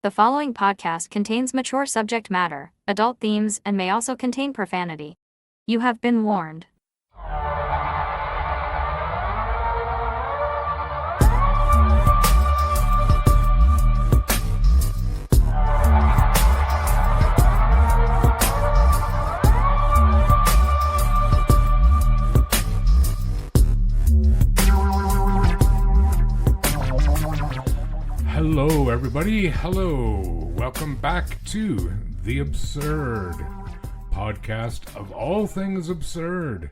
The following podcast contains mature subject matter, adult themes, and may also contain profanity. You have been warned. Hello, everybody. Hello. Welcome back to The Absurd, podcast of all things absurd.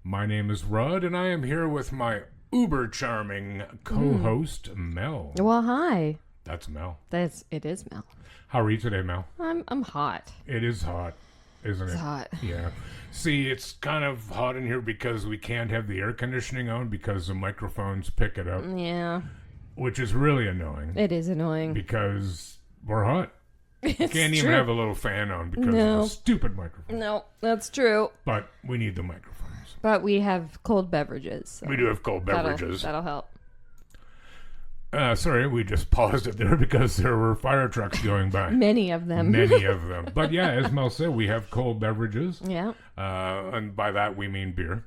My name is Rudd, and I am here with my uber charming co-host, Mel. Well, hi. That's Mel. It is Mel. How are you today, Mel? I'm hot. It is hot, isn't it? It's hot. Yeah. See, it's kind of hot in here because we can't have the air conditioning on because the microphones pick it up. Yeah. Which is really annoying. It is annoying. Because we're hot. It's Can't even true. have a little fan on because of the stupid microphone. No, that's true. But we need the microphones. But we have cold beverages. So We do have cold beverages. That'll help. Sorry, we just paused it there because there were fire trucks going by. Many of them. Many of them. But yeah, as Mel said, we have cold beverages. Yeah. And by that we mean beer.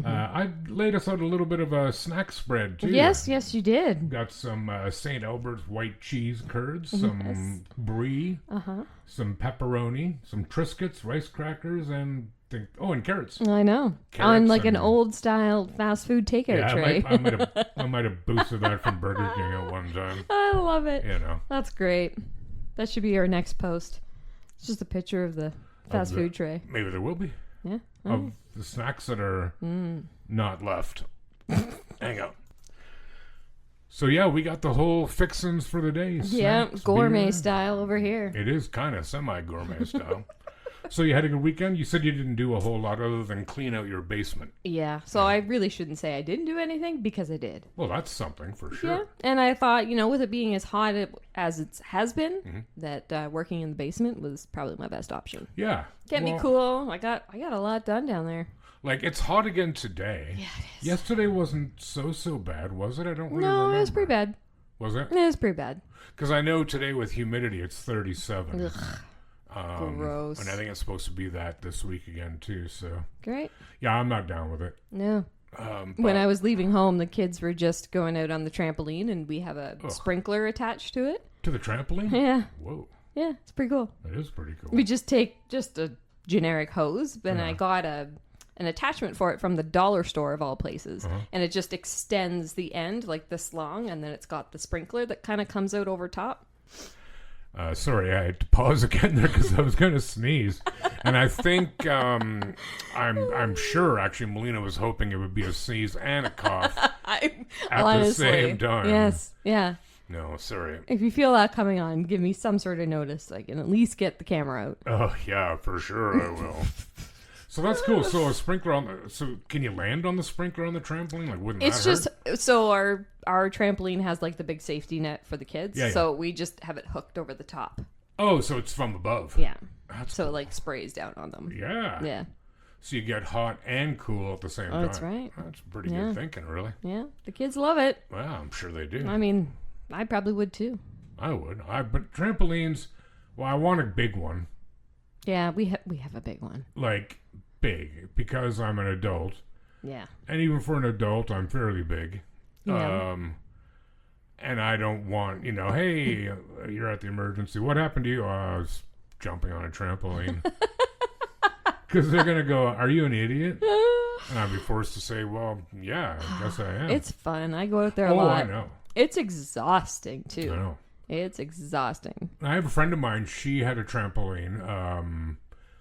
I laid us out a little bit of a snack spread too. Yes, you did. Got some St. Albert's white cheese curds, some brie, some pepperoni, some Triscuits, rice crackers, and carrots. I know. Carrots On like an and- old style fast food takeout Yeah, tray. I might have boosted that from Burger King at one time. I love it. You know, That's great. That should be our next post. It's just a picture of the fast food tray. maybe there will be Yeah. of the snacks that are not left. Hang out. So yeah, we got the whole fixins for the day. Yeah, Snacks, gourmet beer. style over here. It is kind of semi-gourmet style. So you had a good weekend? You said you didn't do a whole lot other than clean out your basement. Yeah, so I really shouldn't say I didn't do anything because I did. Well, that's something for sure. Yeah, and I thought, with it being as hot as it has been, that working in the basement was probably my best option. Yeah. Kept me cool. I got a lot done down there. Like, it's hot again today. Yeah, it is. Yesterday wasn't so bad, was it? I don't really No, remember. it was pretty bad. Was it? It was pretty bad. Because I know today with humidity it's 37. Gross. And I think it's supposed to be that this week again too. So Great. yeah, I'm not down with it. No. But When I was leaving home, the kids were just going out on the trampoline, and we have a sprinkler attached to it. to the trampoline? Yeah. Whoa, Yeah, it's pretty cool. that is pretty cool. We just take a generic hose, and I got an attachment for it from the dollar store of all places, and it just extends the end like this long, and then it's got the sprinkler that kind of comes out over top. Sorry, I had to pause again there because I was going to sneeze, and I think I'm sure actually Melina was hoping it would be a sneeze and a cough at the same time. Yes, yeah. No, sorry. If you feel that coming on, give me some sort of notice so I can at least get the camera out. Oh yeah, for sure I will. So that's cool. So a sprinkler on the. So can you land on the sprinkler on the trampoline? Like, wouldn't It's that just hurt? so our trampoline has like the big safety net for the kids, Yeah. so we just have it hooked over the top. Oh, so it's from above. Yeah, That's so it like sprays down on them. Yeah. Yeah, So you get hot and cool at the same time. that's right. That's pretty Yeah. good thinking, really. yeah. The kids love it. Well, I'm sure they do. I mean, I probably would too. I would. But trampolines. Well, I want a big one. Yeah, we have a big one. Like big because I'm an adult, Yeah. and even for an adult, I'm fairly big. Yeah. And I don't want, hey, you're at the emergency. What happened to you? Oh, I was jumping on a trampoline. Because they're going to go, are you an idiot? And I'd be forced to say, well, yeah, I guess I am. It's fun. I go out there a Oh, lot. I know. It's exhausting too. I know. It's exhausting. I have a friend of mine, she had a trampoline,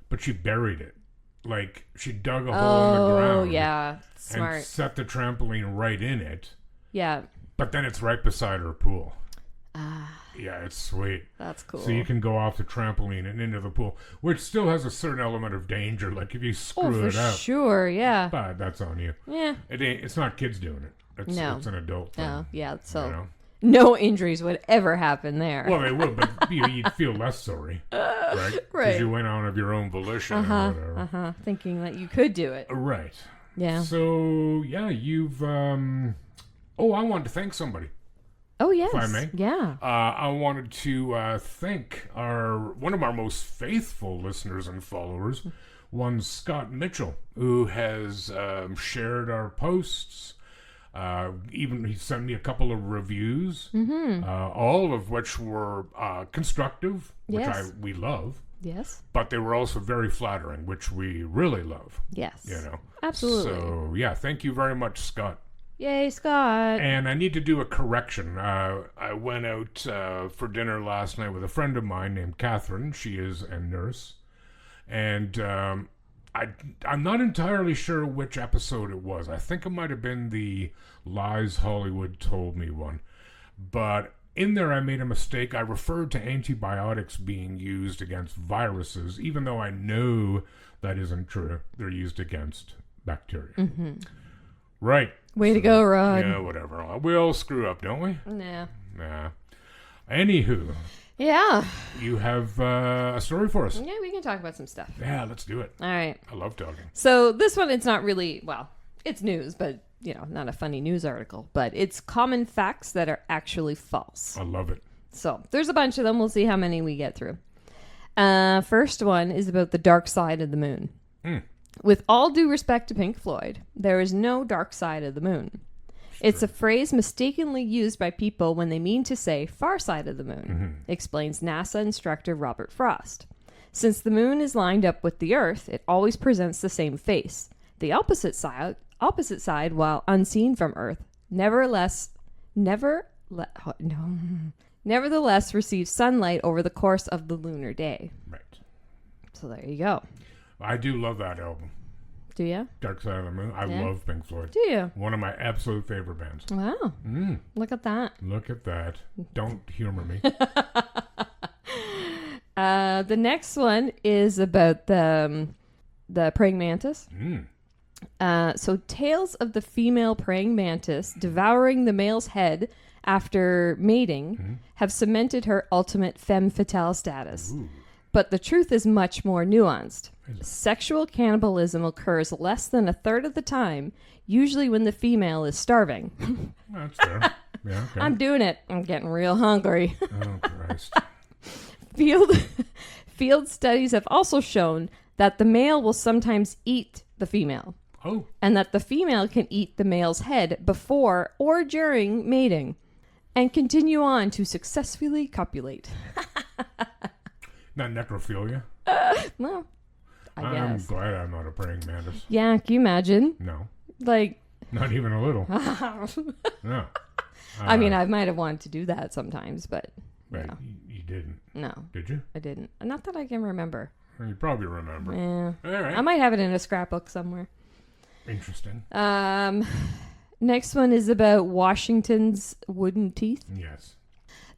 but she buried it. Like, she dug a hole in the ground. Oh, yeah. Smart. And set the trampoline right in it. Yeah. But then it's right beside her pool. Yeah, it's sweet. That's cool. So you can go off the trampoline and into the pool, which still has a certain element of danger. Like if you screw it up, sure. Yeah. but that's on you. Yeah. It's not kids doing it. It's an adult thing. No. Yeah. So You know? no injuries would ever happen there. Well, they would, but you'd feel less sorry, right? Because Right. you went on of your own volition or whatever. Thinking that you could do it. Right. Yeah. So yeah, you've. I wanted to thank somebody. Oh, yes. If I may. Yeah. I wanted to thank one of our most faithful listeners and followers, one Scott Mitchell, who has shared our posts. Even he sent me a couple of reviews, all of which were constructive, which we love. Yes. But they were also very flattering, which we really love. Yes. You know. Absolutely. So yeah, thank you very much, Scott. Yay, Scott. And I need to do a correction. I went out for dinner last night with a friend of mine named Catherine. She is a nurse. And I'm not entirely sure which episode it was. I think it might have been the Lies Hollywood Told Me one. But in there I made a mistake. I referred to antibiotics being used against viruses, even though I know that isn't true. They're used against bacteria. Mm-hmm. Right. Way to go, Rod. Yeah, whatever. We all screw up, don't we? Nah. Nah. Anywho, Yeah. you have a story for us. Yeah, we can talk about some stuff. Yeah, let's do it. All right. I love talking. So this one, it's not really, well, it's news, but, you know, not a funny news article. But it's common facts that are actually false. I love it. So there's a bunch of them. We'll see how many we get through. First one is about the dark side of the moon. With all due respect to Pink Floyd, there is no dark side of the moon. It's a phrase mistakenly used by people when they mean to say far side of the moon, explains NASA instructor Robert Frost. Since the moon is lined up with the Earth, it always presents the same face. The opposite side, while unseen from Earth, nevertheless receives sunlight over the course of the lunar day. Right. So there you go. I do love that album. Do you? Dark Side of the Moon. I love Pink Floyd. Do you? One of my absolute favorite bands. Wow. Look at that. Look at that. Don't humor me. The next one is about the praying mantis. So tales of the female praying mantis devouring the male's head after mating have cemented her ultimate femme fatale status. Ooh. But the truth is much more nuanced. Sexual cannibalism occurs less than a third of the time, usually when the female is starving. That's fair. Yeah, okay. I'm doing it. I'm getting real hungry. Oh, Christ. Field studies have also shown that the male will sometimes eat the female. Oh. And that the female can eat the male's head before or during mating and continue on to successfully copulate. Not necrophilia. Well, I I'm guess. glad I'm not a praying mantis. Yeah, can you imagine? No. Like, Not even a little. No. I mean, I might have wanted to do that sometimes, but Right. no. You didn't. No, Did you? I didn't. Not that I can remember. Well, you probably remember. Yeah. All right. I might have it in a scrapbook somewhere. Interesting. Next one is about Washington's wooden teeth. Yes.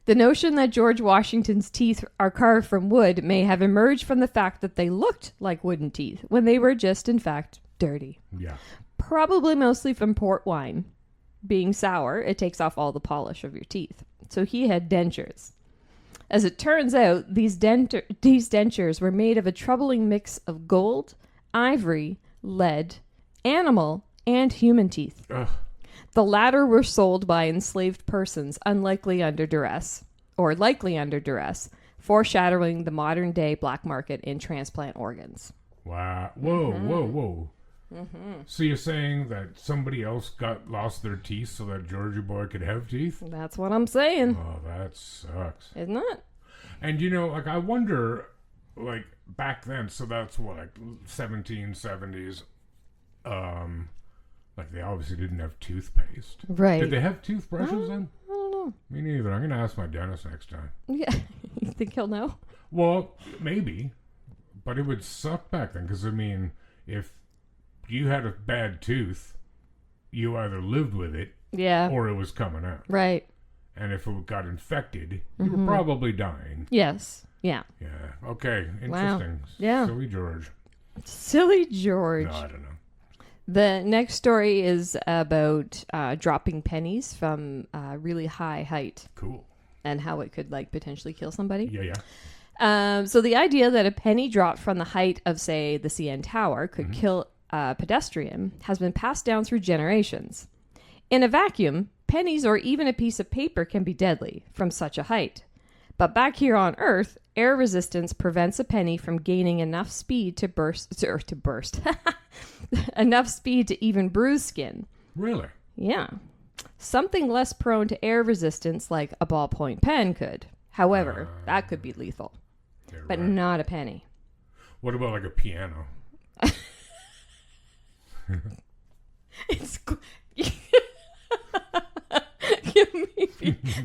The notion that George Washington's teeth are carved from wood may have emerged from the fact that they looked like wooden teeth when they were just, in fact, dirty. Yeah. Probably mostly from port wine. Being sour, it takes off all the polish of your teeth. So he had dentures. As it turns out, these dentures were made of a troubling mix of gold, ivory, lead, animal, and human teeth. Ugh. The latter were sold by enslaved persons likely under duress, foreshadowing the modern-day black market in transplant organs. Wow. Whoa. So you're saying that somebody else lost their teeth so that Georgie boy could have teeth? That's what I'm saying. Oh, that sucks. Isn't it? And you know, like, I wonder, like, back then, so that's what, like 1770s, like, they obviously didn't have toothpaste. Right. Did they have toothbrushes then? I don't know. Me neither. I'm going to ask my dentist next time. Yeah. You think he'll know? Well, maybe. But it would suck back then, because, I mean, if you had a bad tooth, you either lived with it Yeah. or it was coming out. Right. And if it got infected, you were probably dying. Yes. Yeah. Yeah. Okay. Interesting. Wow. Yeah. Silly George. Silly George. No, I don't know. The next story is about dropping pennies from a really high height Cool. and how it could like potentially kill somebody. Yeah. So the idea that a penny dropped from the height of, say, the CN Tower could kill a pedestrian has been passed down through generations. In a vacuum, Pennies or even a piece of paper can be deadly from such a height. But back here on Earth, air resistance prevents a penny from gaining enough speed to burst, enough speed to even bruise skin. Really? Yeah. Something less prone to air resistance like a ballpoint pen could. However, that could be lethal. But right. not a penny. What about like a piano? It's...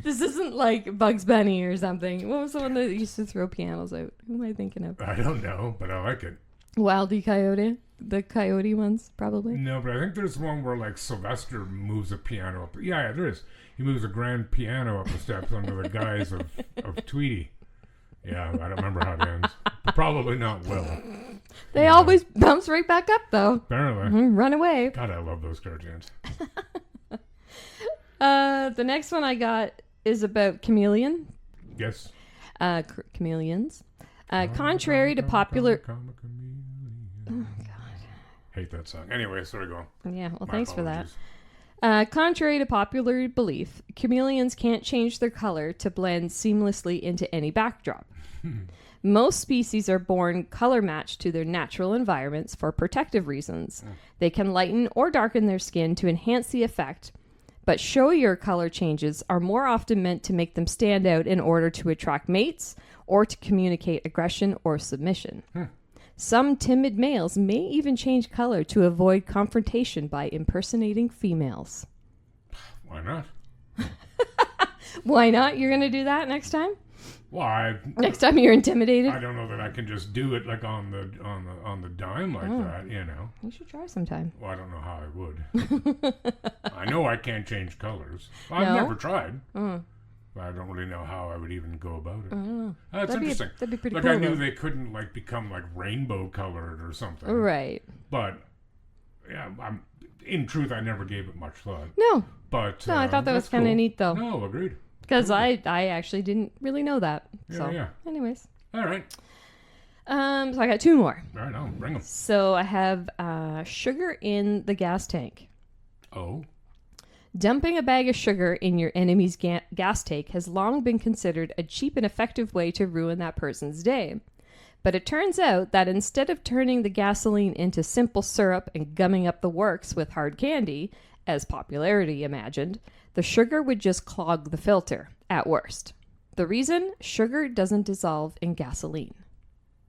This isn't like Bugs Bunny or something. What was the one that used to throw pianos out? Who am I thinking of? I don't know, but I like it. Wile E. Coyote? The coyote ones, probably? No, but I think there's one where like Sylvester moves a piano up. Yeah, there is. He moves a grand piano up the steps under the guise of Tweety. Yeah, I don't remember how it ends. Probably not well. They always bounce right back up, though. Apparently. Run away. God, I love those cartoons. The next one I got is about chameleon. Yes. Chameleons. Contrary to popular... Oh, God. Hate that song. Anyway, sorry, go on. Yeah, well, My thanks apologies. for that. Contrary to popular belief, chameleons can't change their color to blend seamlessly into any backdrop. Most species are born color matched to their natural environments for protective reasons. They can lighten or darken their skin to enhance the effect, but showier color changes are more often meant to make them stand out in order to attract mates or to communicate aggression or submission. Some timid males may even change color to avoid confrontation by impersonating females. Why not? Why not? You're going to do that next time? Well, Next time you're intimidated? I don't know that I can just do it like on the dime like that, you know. You should try sometime. Well, I don't know how I would. I know I can't change colors. I've No? never tried. But I don't really know how I would even go about it. That's interesting. That'd be pretty like cool. I knew though. they couldn't like become like rainbow colored or something. Right. But yeah, in truth, I never gave it much thought. No. But No, I thought that was that's kind of cool. neat, though. No, agreed. Because I actually didn't really know that. Yeah, So, yeah. anyways. All right. So I got two more. All right, I'll bring them. So I have sugar in the gas tank. Oh. Dumping a bag of sugar in your enemy's gas tank has long been considered a cheap and effective way to ruin that person's day. But it turns out that instead of turning the gasoline into simple syrup and gumming up the works with hard candy, as popularity imagined, the sugar would just clog the filter, at worst. The reason? Sugar doesn't dissolve in gasoline.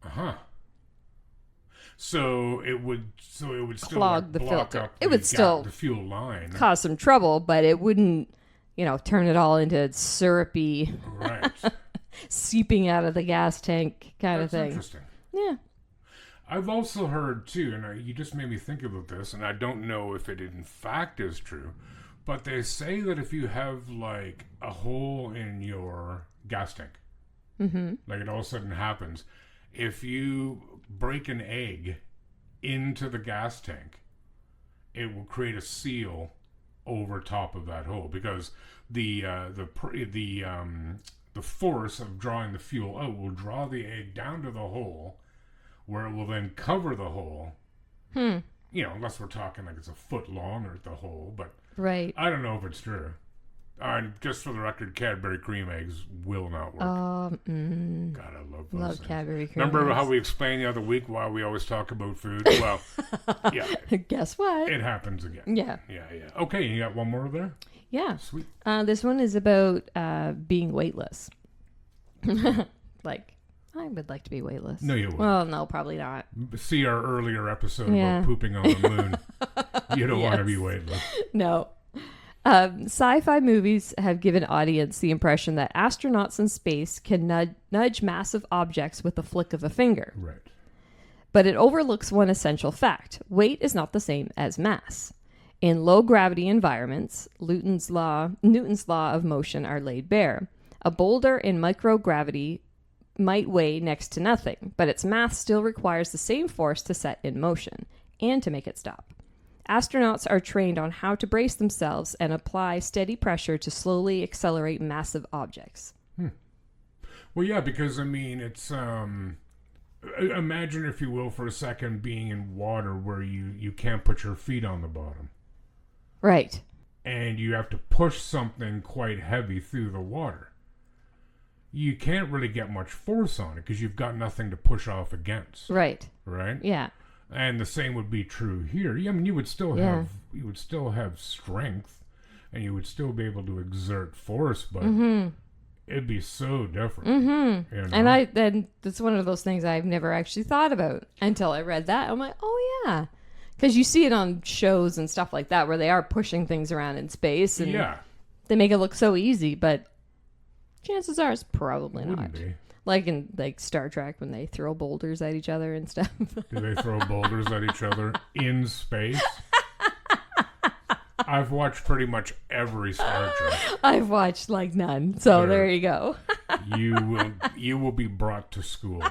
Uh-huh. So it would still Clog the block filter. up It would still the fuel line. Cause some trouble, but it wouldn't, turn it all into syrupy, Right. seeping out of the gas tank kind of That's thing. interesting. Yeah. I've also heard too, and you just made me think about this, and I don't know if it in fact is true, but they say that if you have like a hole in your gas tank, like it all of a sudden happens, if you break an egg into the gas tank, it will create a seal over top of that hole because the force of drawing the fuel out will draw the egg down to the hole, where it will then cover the hole. Unless we're talking like it's a foot long or the hole, but Right. I don't know if it's true. Just for the record, Cadbury cream eggs will not work. God, I love those Love things. Cadbury cream Remember eggs. how we explained the other week why we always talk about food? Well, yeah, Guess what? it happens again. Yeah. Yeah. Okay, you got one more there? Yeah. Sweet. This one is about being weightless. Like, I would like to be weightless. No, you wouldn't. Well, no, probably not. See our earlier episode Yeah. about pooping on the moon. You don't want to be Yes. weightless. No. Sci-fi movies have given audience the impression that astronauts in space can nudge massive objects with a flick of a finger. Right. But it overlooks one essential fact. Weight is not the same as mass. In low-gravity environments, Newton's law of motion are laid bare. A boulder in microgravity might weigh next to nothing, but its mass still requires the same force to set in motion and to make it stop. Astronauts are trained on how to brace themselves and apply steady pressure to slowly accelerate massive objects. Well, yeah, because, it's... imagine, if you will, for a second, being in water where you can't put your feet on the bottom. Right. and you have to push something quite heavy through the water, you can't really get much force on it because you've got nothing to push off against. Right. Right? Yeah. And the same would be true here. I mean, you would still have strength, and you would still be able to exert force, but it'd be so different. Mm-hmm. You know? And then that's one of those things I've never actually thought about until I read that. I'm like, oh yeah, because you see it on shows and stuff like that where they are pushing things around in space, and they make it look so easy, but chances are it's probably not. Be. Like in Star Trek when they throw boulders at each other and stuff. Do they throw boulders at each other in space? I've watched pretty much every Star Trek. I've watched like none, so there you go. you will be brought to school.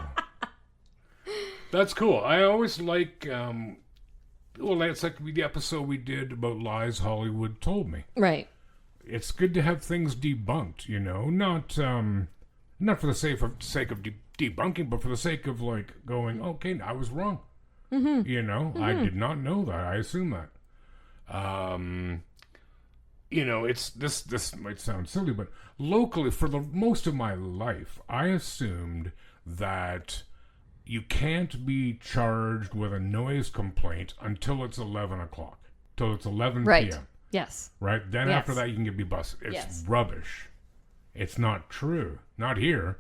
That's cool. I always like. It's like the episode we did about lies Hollywood told me. Right. It's good to have things debunked. Not for the sake of debunking, but for the sake of like going, okay, I was wrong. Mm-hmm. I did not know that. I assume that. It's this might sound silly, but locally for the most of my life, I assumed that you can't be charged with a noise complaint until it's 11 o'clock, till it's 11 p.m. Yes. Right? Then after that, you can be busted. It's rubbish. It's not true. Not here.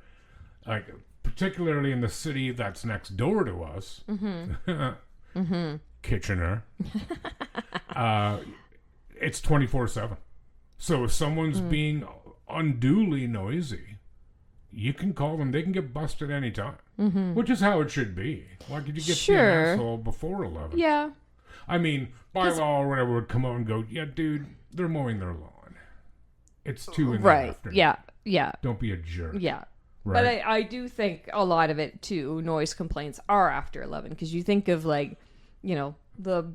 Like, particularly in the city that's next door to us, Kitchener, it's 24/7. So if someone's being unduly noisy, you can call them. They can get busted anytime, which is how it should be. Why could you get to an asshole before 11? Yeah. I mean, by law or whatever would come out and go, yeah, dude, they're mowing their lawn. It's 2 in the afternoon. Yeah. Don't be a jerk. Yeah. Right. But I do think a lot of it, too, noise complaints are after 11. Because you think of, like, the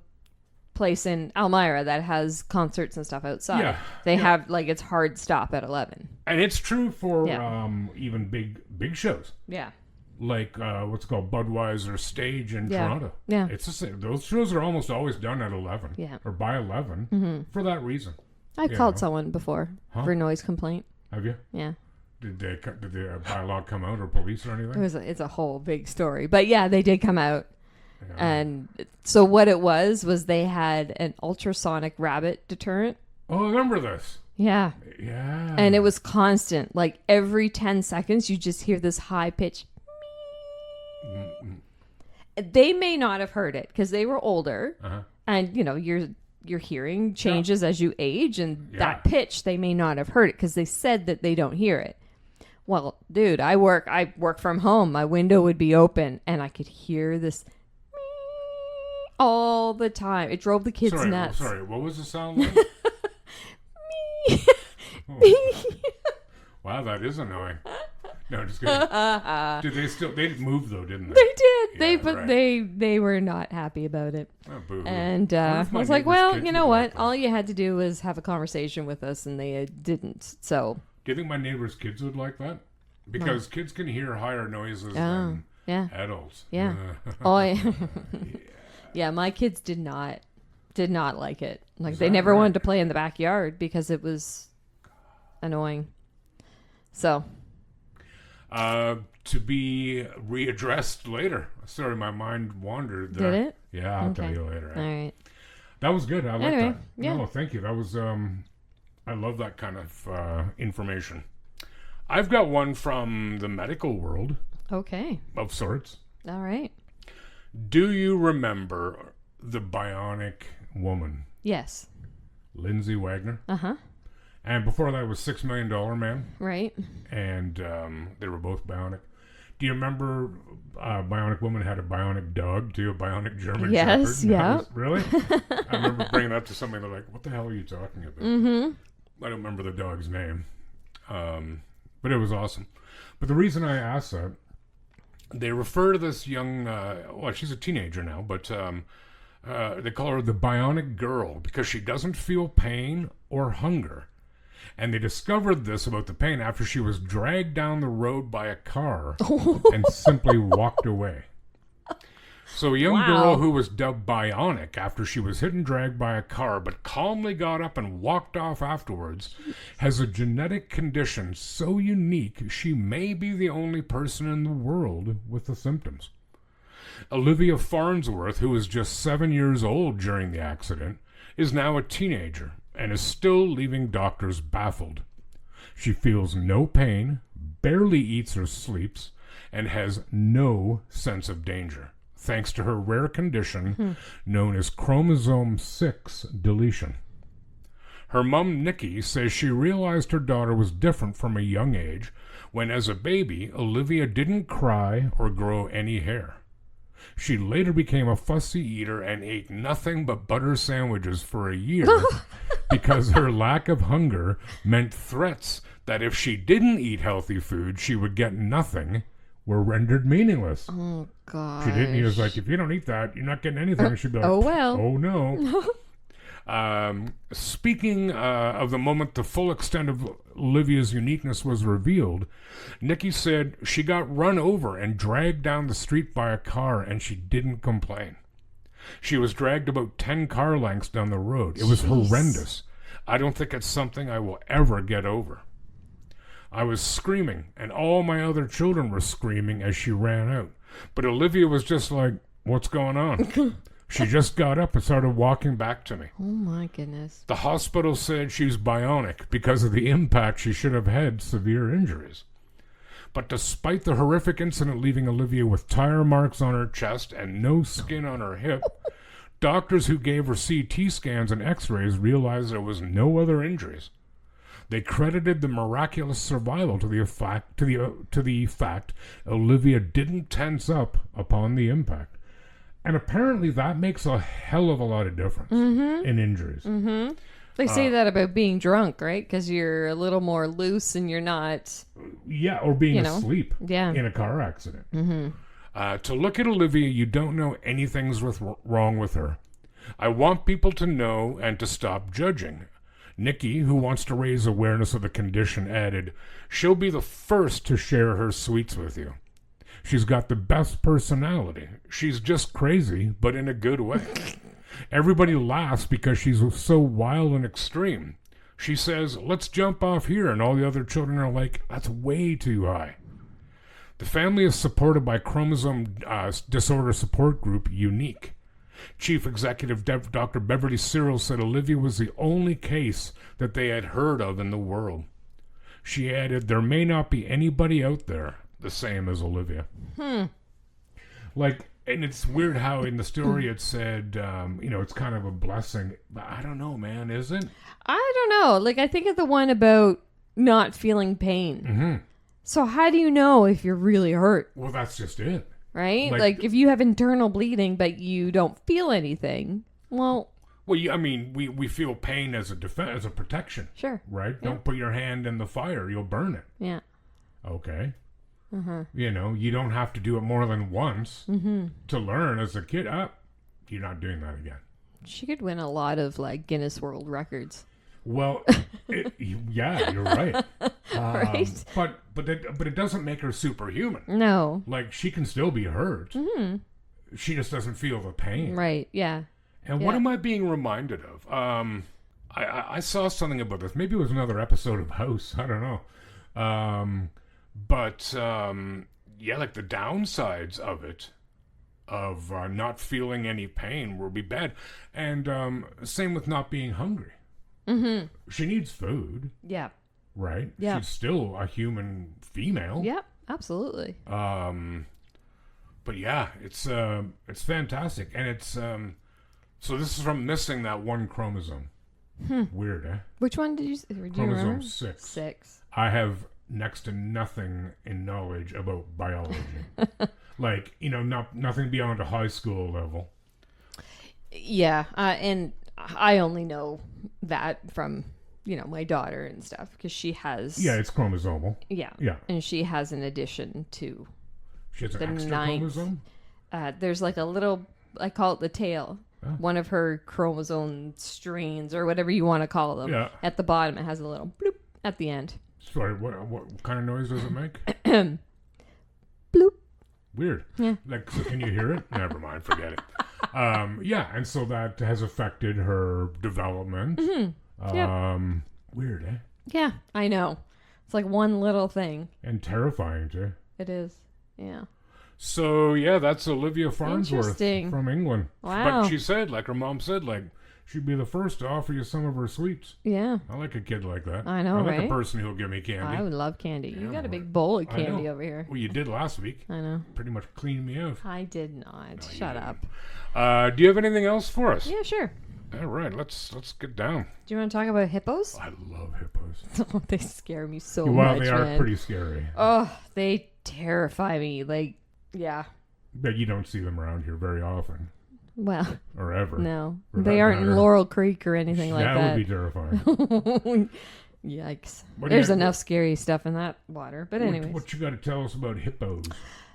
place in Elmira that has concerts and stuff outside. Yeah. They have, like, it's hard stop at 11. And it's true for even big shows. Yeah. Like what's called Budweiser Stage in Toronto. Yeah. It's the same. Those shows are almost always done at 11. Yeah. Or by 11 for that reason. I've called someone before for noise complaint. Have you? Yeah. Did the bylaw come out or police or anything? It's a whole big story. But yeah, they did come out. Yeah. And so what it was they had an ultrasonic rabbit deterrent. Oh, I remember this. Yeah. Yeah. And it was constant. Like every 10 seconds, you just hear this high pitch. They may not have heard it because they were older. And, your hearing changes as you age. And that pitch, they may not have heard it because they said that they don't hear it. Well, dude, I work from home. My window would be open and I could hear this all the time. It drove the kids nuts. Sorry, what was the sound like? Wow, that is annoying. No, just kidding. Did they moved though, didn't they? They did. Yeah, they were not happy about it. Oh, boo-hoo. And I was like, well, you know what? All you had to do was have a conversation with us, and they didn't. So. Do you think my neighbor's kids would like that? Because kids can hear higher noises than adults. Yeah. Yeah, my kids did not like it. Like they never wanted to play in the backyard because it was annoying. So. To be readdressed later. Sorry, my mind wandered there. Did it? Yeah, I'll tell you later. All right. That was good. I like that. Yeah. No, thank you. That was I love that kind of information. I've got one from the medical world. Okay. Of sorts. All right. Do you remember the Bionic woman? Yes. Lindsay Wagner? Uh-huh. And before that was $6 Million Man. Right. And they were both bionic. Do you remember Bionic Woman had a bionic dog too, a bionic German Shepherd? Yes, yeah. Really? I remember bringing that to somebody. They're like, what the hell are you talking about? Mm-hmm. I don't remember the dog's name. But it was awesome. But the reason I asked that, they refer to this young, she's a teenager now, but they call her the Bionic Girl because she doesn't feel pain or hunger. And they discovered this about the pain after she was dragged down the road by a car and simply walked away. So a young Wow. girl who was dubbed Bionic after she was hit and dragged by a car but calmly got up and walked off afterwards has a genetic condition so unique she may be the only person in the world with the symptoms. Olivia Farnsworth, who was just 7 years old during the accident, is now a teenager and is still leaving doctors baffled. She feels no pain, barely eats or sleeps, and has no sense of danger, thanks to her rare condition known as chromosome 6 deletion. Her mom, Nikki, says she realized her daughter was different from a young age when, as a baby, Olivia didn't cry or grow any hair. She later became a fussy eater and ate nothing but butter sandwiches for a year because her lack of hunger meant threats that if she didn't eat healthy food, she would get nothing were rendered meaningless. Oh, God. She didn't. He was like, if you don't eat that, you're not getting anything. She'd be like, oh, well. Oh, no. Speaking of the moment the full extent of Olivia's uniqueness was revealed, Nikki said she got run over and dragged down the street by a car and she didn't complain. She was dragged about 10 car lengths down the road. It was horrendous. I don't think it's something I will ever get over. I was screaming, and all my other children were screaming as she ran out. But Olivia was just like, what's going on? She just got up and started walking back to me. Oh, my goodness. The hospital said she's bionic because of the impact she should have had severe injuries. But despite the horrific incident leaving Olivia with tire marks on her chest and no skin on her hip, doctors who gave her CT scans and x-rays realized there was no other injuries. They credited the miraculous survival to the fact Olivia didn't tense up upon the impact. And apparently that makes a hell of a lot of difference in injuries. Mm-hmm. They say that about being drunk, right? Because you're a little more loose and you're not... Yeah, or being asleep in a car accident. Mm-hmm. To look at Olivia, you don't know anything's wrong with her. I want people to know and to stop judging. Nikki, who wants to raise awareness of the condition, added, she'll be the first to share her sweets with you. She's got the best personality. She's just crazy, but in a good way. Everybody laughs because she's so wild and extreme. She says, let's jump off here, and all the other children are like, that's way too high. The family is supported by chromosome disorder support group Unique. Chief Executive Dr. Beverly Cyril said Olivia was the only case that they had heard of in the world. She added, there may not be anybody out there the same as Olivia. Like, and it's weird how in the story it said, it's kind of a blessing. But I don't know, man, is it? I don't know. Like, I think of the one about not feeling pain. Mm-hmm. So how do you know if you're really hurt? Well, that's just it. Right? Like if you have internal bleeding, but you don't feel anything, well... Well, we feel pain as a defense, as a protection. Sure. Right? Yeah. Don't put your hand in the fire. You'll burn it. Yeah. Okay. You don't have to do it more than once to learn as a kid. You're not doing that again. She could win a lot of like Guinness World Records. Well, yeah, you're right. Right? But it doesn't make her superhuman. No. Like she can still be hurt. Mm-hmm. She just doesn't feel the pain. Right. Yeah. And what am I being reminded of? I saw something about this. Maybe it was another episode of House. I don't know. But like the downsides of it, of not feeling any pain, will be bad. And same with not being hungry. Mm-hmm. She needs food. Yeah. Right? Yeah. She's still a human female. Yeah, absolutely. But yeah, it's fantastic. And it's, so this is from missing that one chromosome. Weird, eh? Which one did you say? Chromosome 6. 6. I have next to nothing in knowledge about biology. Like, nothing beyond a high school level. Yeah, and I only know that from, my daughter and stuff, because she has... Yeah, it's chromosomal. Yeah. Yeah. And she has an addition to She has an the extra 9th. chromosome? There's like a little, I call it the tail. Oh. One of her chromosome strains, or whatever you want to call them. Yeah. At the bottom, it has a little bloop at the end. Sorry, what kind of noise does it make? Bloop. Weird. Yeah. Like, so can you hear it? Never mind. Forget it. Yeah, and so that has affected her development. Weird, eh? Yeah, I know. It's like one little thing. And terrifying, too. It is. Yeah. So, yeah, that's Olivia Farnsworth Interesting. from England. Wow. But she said, like her mom said, like, she'd be the first to offer you some of her sweets. Yeah. I like a kid like that. I know, I like right? a person who'll give me candy. I would love candy. You Yeah, got a right. big bowl of I candy know. over here. Well, you did last week. I know. Pretty much cleaned me out. I did not. Shut up. Do you have anything else for us? Yeah, sure. All right, let's get down. Do you want to talk about hippos? I love hippos. Oh, they scare me so Well, much, they are man. pretty scary. Oh, they terrify me. Like, yeah. But you don't see them around here very often. Well, Or ever. no. For They that aren't in matter. Laurel Creek or anything like That that. would be terrifying. Yikes. What do you There's have- enough scary stuff in that water. But anyways. What you got to tell us about hippos?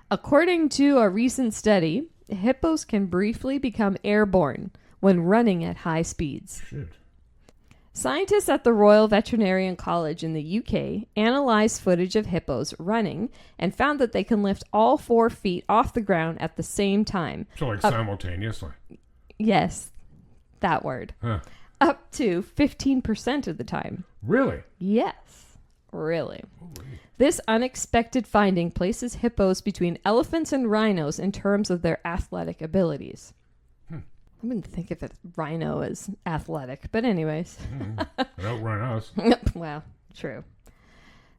According to a recent study, hippos can briefly become airborne when running at high speeds. Shit. Scientists at the Royal Veterinarian College in the UK analyzed footage of hippos running and found that they can lift all 4 feet off the ground at the same time. So, like, simultaneously. Yes, that word. Huh. Up to 15% of the time. Really? Yes, really. Holy. This unexpected finding places hippos between elephants and rhinos in terms of their athletic abilities. I wouldn't think of a rhino as athletic, but anyways. They outrun us. Well, true.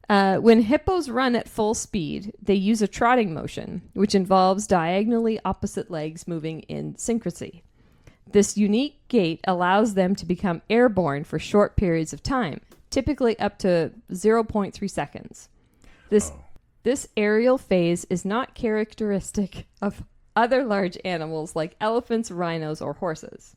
When hippos run at full speed, they use a trotting motion, which involves diagonally opposite legs moving in synchrony. This unique gait allows them to become airborne for short periods of time, typically up to 0.3 seconds. This aerial phase is not characteristic of other large animals like elephants, rhinos, or horses.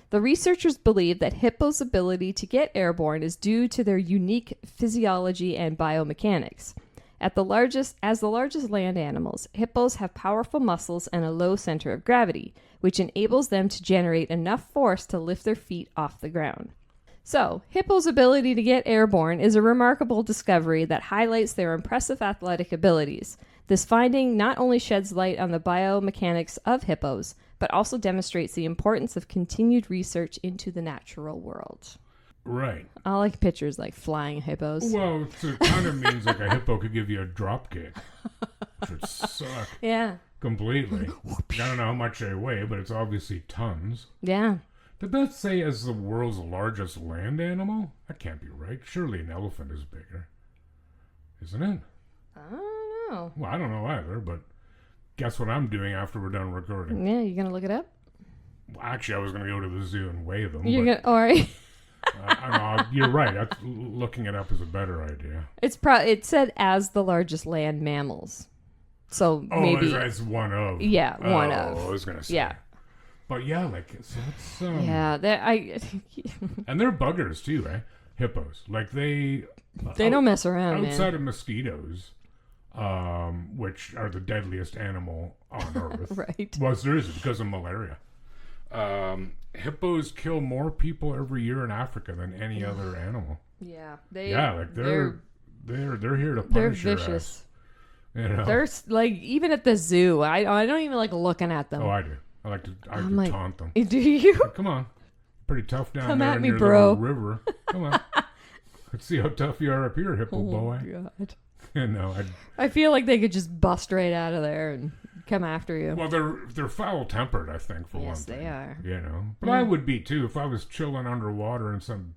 The researchers believe that hippos' ability to get airborne is due to their unique physiology and biomechanics. As the largest land animals, hippos have powerful muscles and a low center of gravity, which enables them to generate enough force to lift their feet off the ground. So, hippos' ability to get airborne is a remarkable discovery that highlights their impressive athletic abilities. This finding not only sheds light on the biomechanics of hippos, but also demonstrates the importance of continued research into the natural world. Right. I like pictures like flying hippos. Well, it kind of means like a hippo could give you a drop kick, which would suck Yeah. completely. I don't know how much they weigh, but it's obviously tons. Yeah. Did that say as the world's largest land animal? That can't be right. Surely an elephant is bigger. Isn't it? I don't know. Well, I don't know either, but guess what I'm doing after we're done recording? Yeah, you gonna look it up? Well, actually, I was going to go to the zoo and weigh them. You're but, gonna, all right. I know, you're right. Looking it up is a better idea. It said as the largest land mammals, so Oh, maybe it's one of. Yeah, one of. I was going to say. Yeah. But yeah, like, so it's, Yeah, and they're buggers too, eh? Hippos. Like they don't mess around, outside man. of mosquitoes, which are the deadliest animal on Earth. Right. Well, there is because of malaria. Hippos kill more people every year in Africa than any other animal. Yeah, Like they're here to they're punish your vicious. ass. You know? They're like even at the zoo. I don't even like looking at them. Oh, I do. I like to like, taunt them. Do you? Come on, pretty tough down Come there at in me, your bro. little river. Come on, let's see how tough you are up here, hippo boy. God. No, I feel like they could just bust right out of there and come after you. well, they're foul tempered, I think, for one Yes, thing. they are. You know, but I would be too if I was chilling underwater and some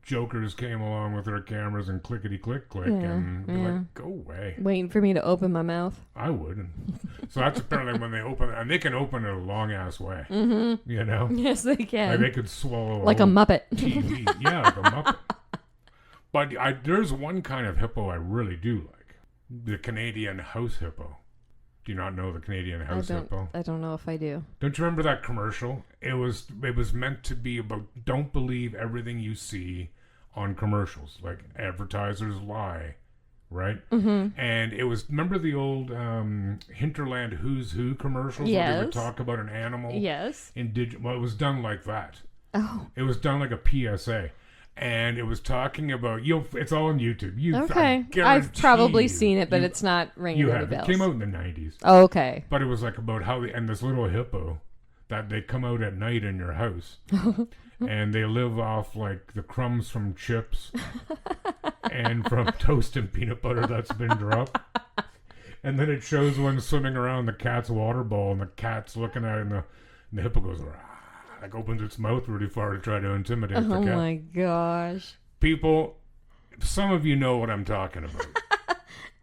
jokers came along with their cameras and clickety click and be like, go away. Waiting for me to open my mouth. I would. So that's apparently when they open, and they can open it a long ass way. Mm-hmm. You know, Yes, they can. like they could swallow Like a whole Muppet. TV. Yeah, like a Muppet. But there's one kind of hippo I really do like, the Canadian house hippo. Do you not know the Canadian house hippo? I don't know if I do. Don't you remember that commercial? It was meant to be about don't believe everything you see on commercials. Like advertisers lie, right? Mm-hmm. And it was, remember the old Hinterland Who's Who commercials where they would Yes. talk about an animal? Yes. Well, it was done like that. Oh. It was done like a PSA. And it was talking about it's all on YouTube. Okay, I've probably seen it, but it's not ringing any bells. It came out in the 90s. Oh, okay. But it was like about how and this little hippo that they come out at night in your house, and they live off like the crumbs from chips and from toast and peanut butter that's been dropped. And then it shows one swimming around the cat's water bowl, and the cat's looking at it, and the hippo goes, like opens its mouth really far to try to intimidate the cat. Oh my gosh. People, some of you know what I'm talking about.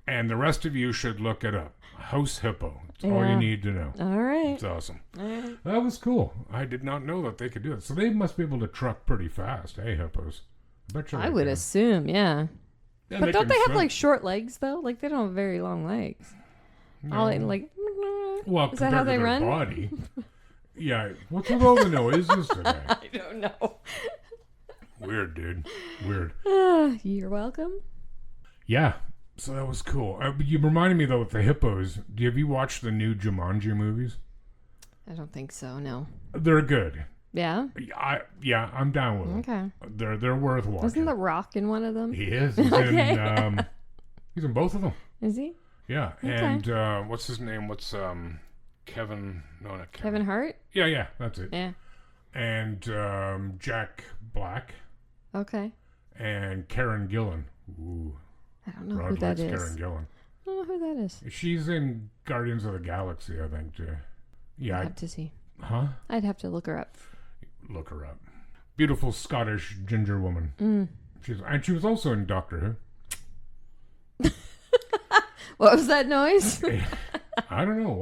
And the rest of you should look it up. House hippo. It's all you need to know. All right. It's awesome. All right. That was cool. I did not know that they could do it. So they must be able to truck pretty fast, hey, hippos? I would assume, yeah. But don't they have like short legs though? Like they don't have very long legs. No. Well, is that how they run? Body. Yeah. What's with all the noises today? I don't know. Weird, dude. Weird. You're welcome. Yeah. So that was cool. You reminded me though with the hippos. Have you watched the new Jumanji movies? I don't think so. No. They're good. Yeah. I'm down with them. Okay. They're worth watching. Isn't The Rock in one of them? He is. He's he's in both of them. Is he? Yeah. Okay. And what's his name? What's Kevin? No, not Kevin. Kevin Hart? Yeah, that's it. Yeah. And Jack Black. Okay. And Karen Gillan. Ooh. I don't know who that is. Karen Gillan. I don't know who that is. She's in Guardians of the Galaxy, I think, too. Yeah. I'd have to see. Huh? I'd have to look her up. Look her up. Beautiful Scottish ginger woman. Mm. She was also in Doctor Who. What was that noise? I don't know.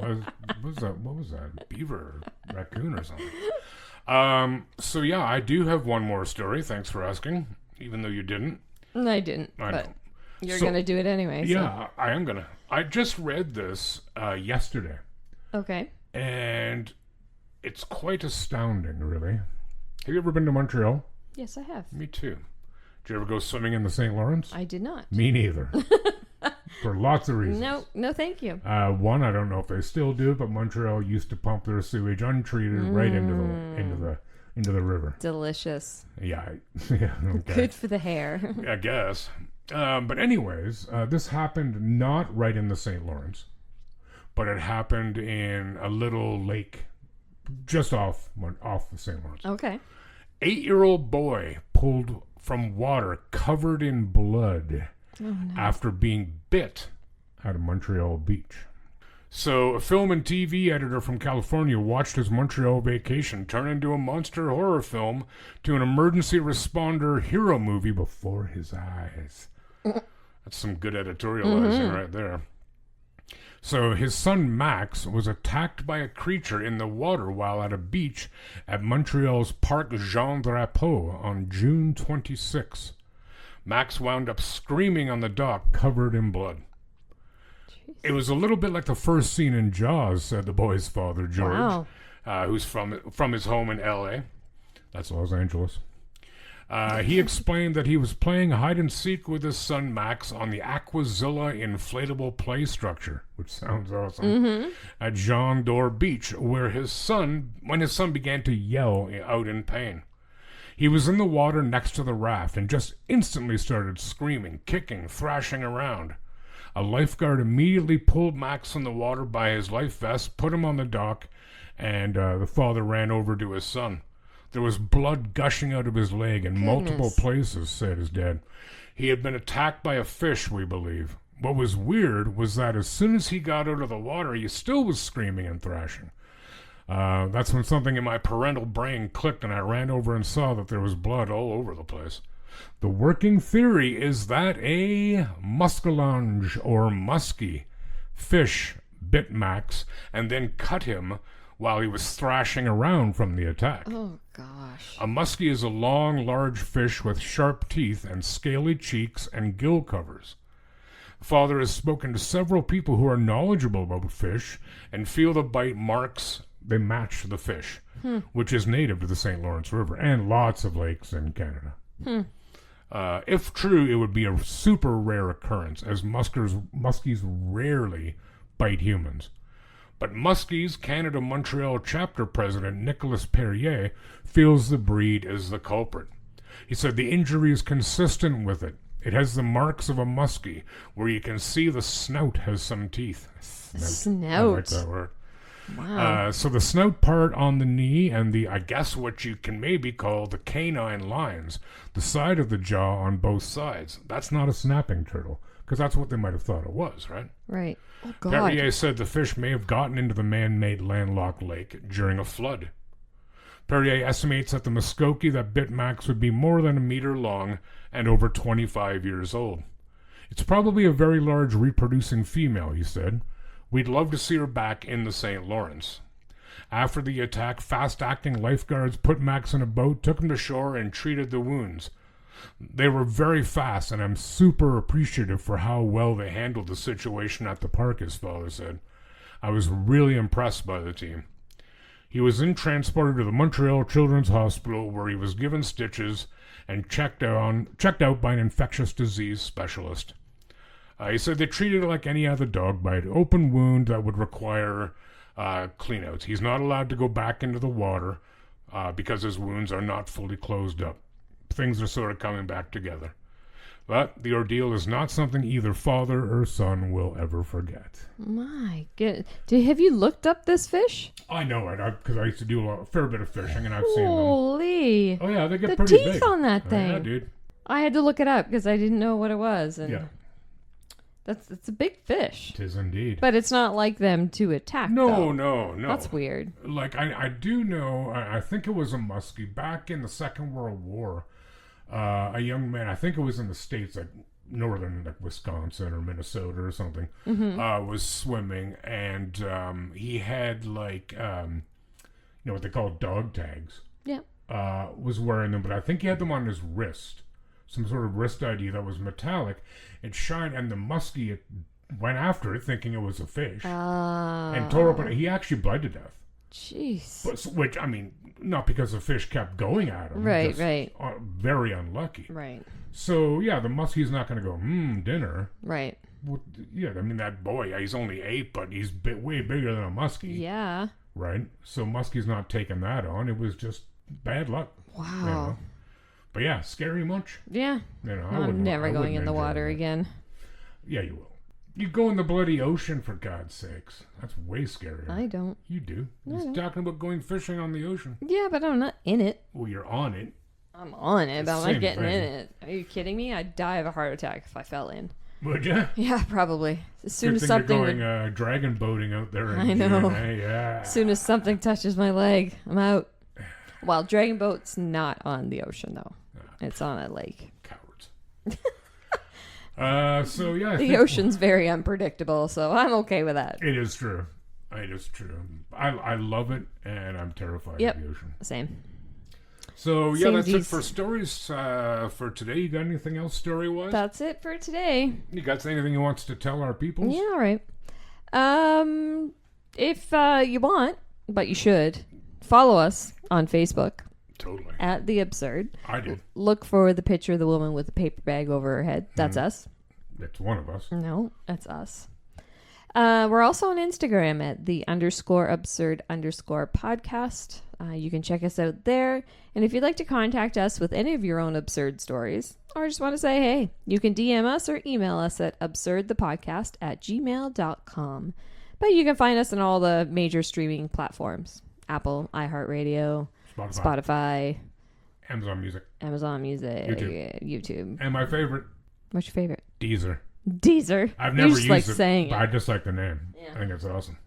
What was that? Beaver, raccoon, or something. So yeah, I do have one more story. Thanks for asking, even though you didn't. I didn't. I know. You're gonna do it anyway. Yeah, I am gonna. I just read this yesterday. Okay. And it's quite astounding, really. Have you ever been to Montreal? Yes, I have. Me too. Did you ever go swimming in the St. Lawrence? I did not. Me neither. For lots of reasons. No, thank you. One, I don't know if they still do, but Montreal used to pump their sewage untreated right into the river. Delicious. Yeah. Okay. Good for the hair. I guess. But anyways, this happened not right in the St. Lawrence, but it happened in a little lake just off the St. Lawrence. Okay. 8-year-old boy pulled from water covered in blood after being bit at a Montreal beach. So a film and TV editor from California watched his Montreal vacation turn into a monster horror film to an emergency responder hero movie before his eyes. That's some good editorializing right there. So his son Max was attacked by a creature in the water while at a beach at Montreal's Parc Jean Drapeau on June 26. Max wound up screaming on the dock, covered in blood. Jeez. It was a little bit like the first scene in Jaws, said the boy's father, George, who's from his home in L.A. That's Los Angeles. He explained that he was playing hide-and-seek with his son Max on the Aquazilla inflatable play structure, which sounds awesome, at Jean d'Or Beach, when his son began to yell out in pain. He was in the water next to the raft and just instantly started screaming, kicking, thrashing around. A lifeguard immediately pulled Max from the water by his life vest, put him on the dock, and the father ran over to his son. There was blood gushing out of his leg in multiple places, said his dad. He had been attacked by a fish, we believe. What was weird was that as soon as he got out of the water, he still was screaming and thrashing. That's when something in my parental brain clicked, and I ran over and saw that there was blood all over the place. The working theory is that a muskellunge or muskie fish bit Max and then cut him while he was thrashing around from the attack. Oh, gosh. A muskie is a long, large fish with sharp teeth and scaly cheeks and gill covers. The father has spoken to several people who are knowledgeable about fish and feel the bite marks they match the fish, which is native to the St. Lawrence River and lots of lakes in Canada. If true, it would be a super rare occurrence, as muskies rarely bite humans. But Muskies Canada Montreal chapter president Nicolas Perrier feels the breed is the culprit. He said the injury is consistent with it. It has the marks of a muskie, where you can see the snout has some teeth. Snout. I like that word. Wow. So the snout part on the knee and I guess what you can maybe call the canine lines, the side of the jaw on both sides. That's not a snapping turtle, because that's what they might have thought it was, right? Right. Oh, God. Perrier said the fish may have gotten into the man-made landlocked lake during a flood. Perrier estimates that the Muskokie that bit Max would be more than a meter long and over 25 years old. It's probably a very large reproducing female, he said. We'd love to see her back in the St. Lawrence. After the attack, fast-acting lifeguards put Max in a boat, took him to shore, and treated the wounds. They were very fast, and I'm super appreciative for how well they handled the situation at the park, his father said. I was really impressed by the team. He was then transported to the Montreal Children's Hospital, where he was given stitches and checked out by an infectious disease specialist. He said they treated it like any other dog bite, open wound that would require cleanouts. He's not allowed to go back into the water because his wounds are not fully closed up. Things are sort of coming back together. But the ordeal is not something either father or son will ever forget. My goodness. Have you looked up this fish? I know it, because I used to do a fair bit of fishing, and I've seen them. Holy. Oh, yeah, they get The pretty teeth big. on that thing. Yeah, dude. I had to look it up because I didn't know what it was. And Yeah. it's a big fish. Tis indeed. But it's not like them to attack, though. No. That's weird. Like, I do know, I think it was a muskie back in the Second World War. A young man, I think it was in the States, like northern, like Wisconsin or Minnesota or something, was swimming, and he had, like, what they call dog tags. Yeah. Was wearing them, but I think he had them on his wrist. Some sort of wrist ID that was metallic. It shined, and the muskie went after it, thinking it was a fish, and tore up. He actually bled to death. Jeez. Which, I mean, not because the fish kept going at him. Right, just, right. Very unlucky. Right. So, yeah, the muskie's not going to go, dinner. Right. Well, yeah, I mean, that boy, he's only 8, but he's way bigger than a muskie. Yeah. Right? So muskie's not taking that on. It was just bad luck. Wow. You know? But yeah, scary much. Yeah. I'm never going in the water again. Yeah, you will. You go in the bloody ocean, for God's sakes. That's way scarier. I don't. You do. No, He's talking about going fishing on the ocean. Yeah, but I'm not in it. Well, you're on it. I'm on it, but I'm Same not getting thing. in it. Are you kidding me? I'd die of a heart attack if I fell in. Would you? Yeah, probably. As soon Good as thing something you're would... going dragon boating out there. I know. Yeah. As soon as something touches my leg, I'm out. Well, dragon boat's not on the ocean, though. It's on a lake. Cowards. So, yeah. The ocean's very unpredictable, so I'm okay with that. It is true. It is true. I love it, and I'm terrified of the ocean. Same. So, yeah, that's it Samesies. for stories for today. You got anything else story-wise? That's it for today. You got anything you wants to tell our people? Yeah, all right. If you want, but you should, follow us on Facebook. Totally. At The Absurd. I did. Look for the picture of the woman with the paper bag over her head. That's us. That's one of us. No, that's us. We're also on Instagram at _absurd_podcast. You can check us out there. And if you'd like to contact us with any of your own absurd stories, or just want to say hey, you can DM us or email us at absurdthepodcast@gmail.com. But you can find us on all the major streaming platforms. Apple, iHeartRadio, Spotify, Amazon Music, YouTube. And my favorite. What's your favorite? Deezer. You I've never just used like it, saying but it. I just like the name. I think it's awesome.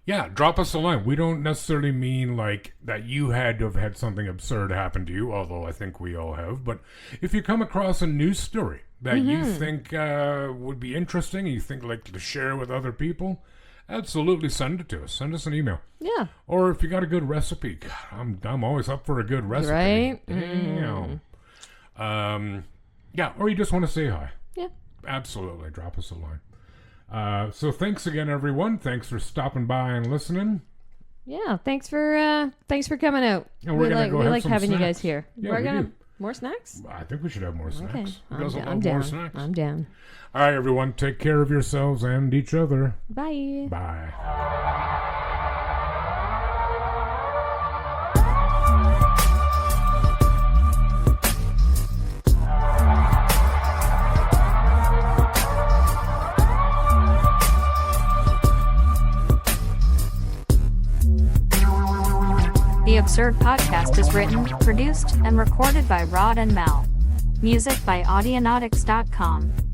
Yeah, drop us a line. We don't necessarily mean like that you had to have had something absurd happen to you, although I think we all have. But if you come across a news story that you think would be interesting, and you think like to share with other people, absolutely send it to us. Send us an email. Yeah. Or if you got a good recipe, God, I'm always up for a good recipe. Right? Damn. Yeah, or you just want to say hi. Yeah. Absolutely. Drop us a line. So thanks again, everyone. Thanks for stopping by and listening. Yeah, thanks for coming out. And we're gonna go we have like some having you snacks. guys here. Yeah, we're we gonna do. more snacks? I think we should have more snacks. Okay. Who doesn't I'm love down. more snacks? I'm down. All right, everyone. Take care of yourselves and each other. Bye. Bye. Absurd podcast is written, produced, and recorded by Rod and Mel. Music by Audionautics.com.